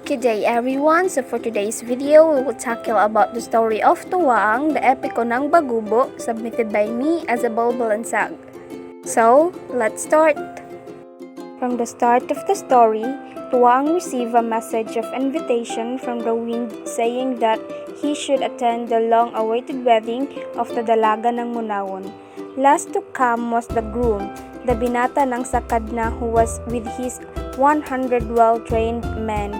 Good day everyone! So for today's video, we will tackle about the story of Tuwaang, the epiko ng Bagubo, submitted by me as a Balbalansag. So, let's start! From the start of the story, Tuwaang received a message of invitation from the wind saying that he should attend the long-awaited wedding of the dalaga ng Munawon. Last to come was the groom, the binata ng Sakadna who was with his 100 well-trained men.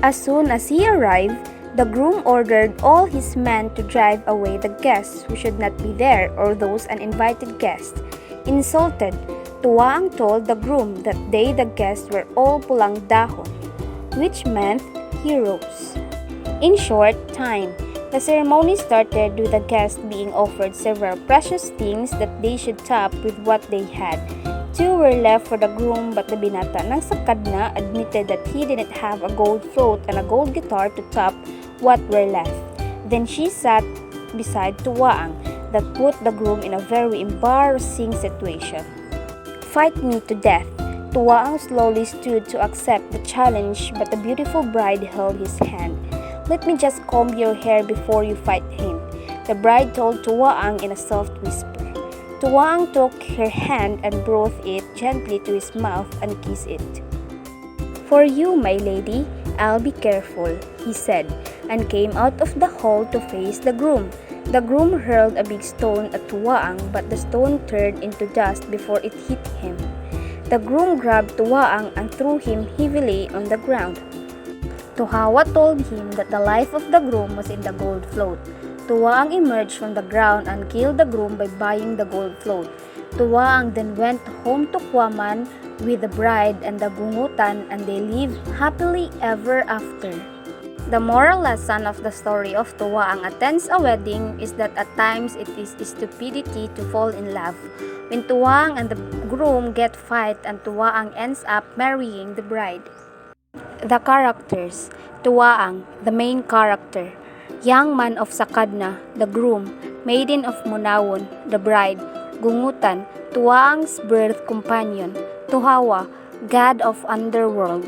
As soon as he arrived, the groom ordered all his men to drive away the guests who should not be there or those uninvited guests. Insulted, Tuwaang told the groom that they, the guests, were all pulang dahon, which meant heroes. In short time, the ceremony started with the guests being offered several precious things that they should top with what they had. Two were left for the groom, but the binata ng Sakadna admitted that he didn't have a gold float and a gold guitar to top what were left. Then she sat beside Tuwaang, that put the groom in a very embarrassing situation. Fight me to death. Tuwaang slowly stood to accept the challenge, but the beautiful bride held his hand. Let me just comb your hair before you fight him, the bride told Tuwaang in a soft whisper. Tuwaang took her hand and brought it gently to his mouth and kissed it. For you, my lady, I'll be careful, he said, and came out of the hall to face the groom. The groom hurled a big stone at Tuwaang, but the stone turned into dust before it hit him. The groom grabbed Tuwaang and threw him heavily on the ground. Tuhawa told him that the life of the groom was in the gold float. Tuwaang emerged from the ground and killed the groom by buying the gold float. Tuwaang then went home to Kwaman with the bride and the gungutan, and they lived happily ever after. The moral lesson of the story of Tuwaang attends a wedding is that at times it is stupidity to fall in love. When Tuwaang and the groom get fight and Tuwaang ends up marrying the bride. The characters: Tuwaang, the main character. Young man of Sakadna, the groom. Maiden of Munawon, the bride. Gungutan, Tuwaang's birth companion. Tuhawa, god of underworld.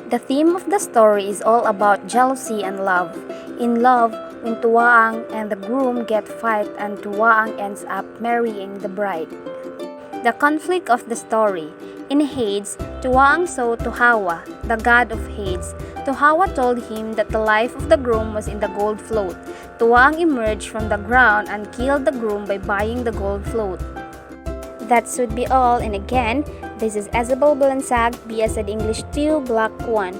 The theme of the story is all about jealousy and love. In love, when Tuwaang and the groom get fight and Tuwaang ends up marrying the bride. The conflict of the story. In Hades, Tuwaang saw Tuhawa, the god of Hades. Tuhawa told him that the life of the groom was in the gold float. Tuwaang emerged from the ground and killed the groom by buying the gold float. That should be all, and again, this is Isabel Balansag, BSed English 2, Block 1.